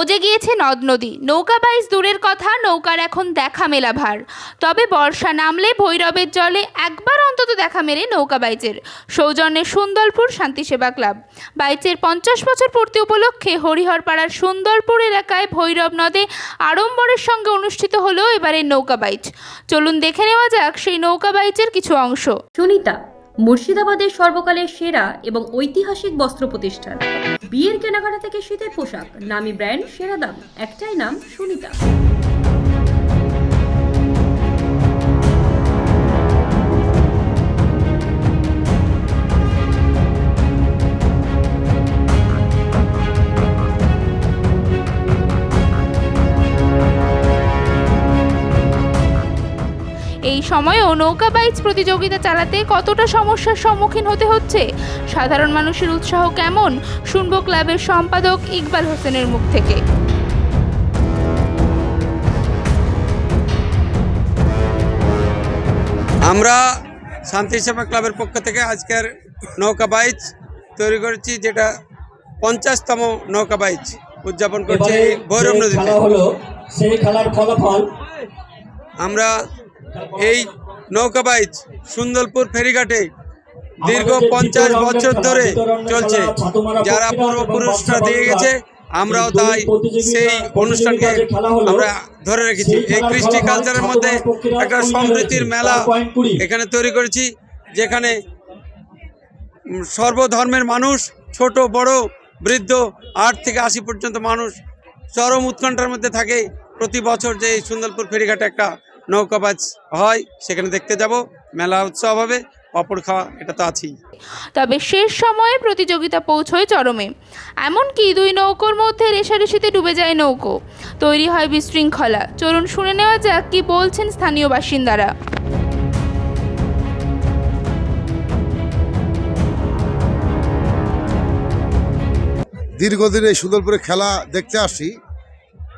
মজে গিয়েছে নদ নদী, নৌকা বাইচ দূরের কথা, নৌকার এখন দেখা মেলা ভার। তবে বর্ষা নামলে ভৈরবের জলে একবার অন্তত দেখা মেলে নৌকা বাইচের। সৌজন্যে সুন্দরপুর শান্তি সেবা ক্লাব বাইচের 50 বছর পূর্তি উপলক্ষে হরিহরপাড়ার সুন্দরপুর এলাকায় ভৈরব নদে আড়ম্বরের সঙ্গে অনুষ্ঠিত হলো এবারের নৌকা বাইচ। চলুন দেখে নেওয়া যাক সেই নৌকা বাইচের কিছু অংশ। সুনিতা মুর্শিদাবাদের সর্বকালের সেরা এবং ঐতিহাসিক বস্ত্র প্রতিষ্ঠান। বিয়ের কেনাকাটা থেকে শীতের পোশাক, নামি ব্র্যান্ড, সেরা দাম, একটাই নাম সুনিতা। এই সময়েও নৌকা বাইচ প্রতিযোগিতা চালাতে কতটা সমস্যার সম্মুখীন হতে হচ্ছে, সাধারণ মানুষের উৎসাহ কেমন, শুনবো ক্লাবের সম্পাদক ইকবাল হোসেনের মুখ থেকে। আমরা শান্তি সেবা ক্লাবের পক্ষ থেকে আজকের নৌকা বাইচ তৈরি করেছি, যেটা 50তম নৌকা বাইচ উদযাপন করছি ভৈরব নদীতে। সেই খেলার ফলাফল আমরা এই নৌকা বাইচ সুন্দরপুর ফেরিঘাটে দীর্ঘ 50 বছর ধরে চলছে। যারা পূর্বপুরুষরা দিয়ে গেছে, আমরাও তাই সেই অনুষ্ঠানকে আমরা ধরে রেখেছি। এই কৃষ্টি কালচারের মধ্যে একটা সমৃদ্ধির মেলা এখানে তৈরি করেছি, যেখানে সর্বধর্মের মানুষ, ছোট বড় বৃদ্ধ 8 থেকে 80 পর্যন্ত মানুষ চরম উৎকণ্ঠার মধ্যে থাকে। প্রতি বছর যে সুন্দরপুর ফেরিঘাটে একটা নৌকা বাইচ হয়, সেখানে দেখতে যাব। মেলা উৎসব হবে, পাপড় খাওয়া, এটা তো আছেই। তবে শেষ সময়ে প্রতিযোগিতা পৌঁছয় চরমে, এমনকি দুই নৌকোর মধ্যে রেষারেষিতে ডুবে যায় নৌকো, তৈরি হয় বিশৃঙ্খলা। চলুন শুনে নেওয়া যাক কি বলছেন স্থানীয় বাসিন্দারা। দীর্ঘদিন এই সুন্দরপুরে খেলা দেখতে আসি,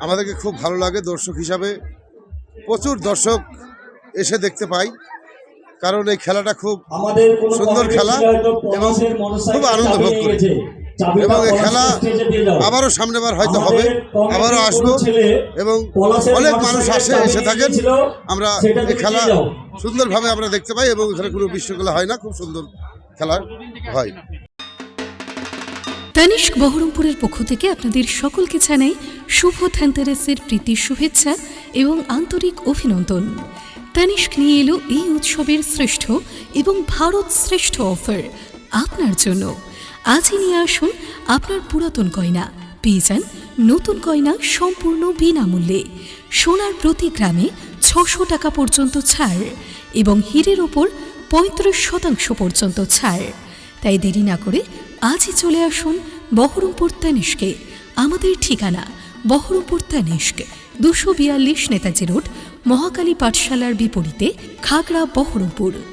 আমাদেরকে খুব ভালো লাগে। দর্শক হিসাবে প্রচুর দর্শক এসে দেখতে পাই, কারণ এই খেলাটা খুব সুন্দর খেলা এবং খুব আনন্দ ভোগ করি। এবং এই খেলা আবারও সামনেবার হয়তো হবে, আবারও আসবো এবং অনেক মানুষ এসে থাকেন। আমরা এই খেলা সুন্দরভাবে আমরা দেখতে পাই এবং এখানে কোনো বিশৃঙ্খলা হয় না, খুব সুন্দর খেলা হয়। তানিস্ক বহরমপুরের পক্ষ থেকে আপনাদের সকলকে জানাই শুভ ধনতেরাসের প্রীতি শুভেচ্ছা এবং আন্তরিক অভিনন্দন। তানিস্ক নিয়ে এলো এই উৎসবের শ্রেষ্ঠ এবং ভারত শ্রেষ্ঠ অফার আপনার জন্য। আজই নিয়ে আসুন আপনার পুরাতন গয়না, পেয়ে যান নতুন গয়না সম্পূর্ণ বিনামূল্যে। সোনার প্রতি গ্রামে 600 টাকা পর্যন্ত ছাড় এবং হীরের ওপর 35% পর্যন্ত ছাড়। তাই দেরি না করে আজই চলে আসুন বহরমপুর তানিস্কে। আমাদের ঠিকানা বহরমপুর তানিস্ক, 242 নেতাজি রোড, মহাকালী পাঠশালার বিপরীতে, খাগড়া, বহরমপুর।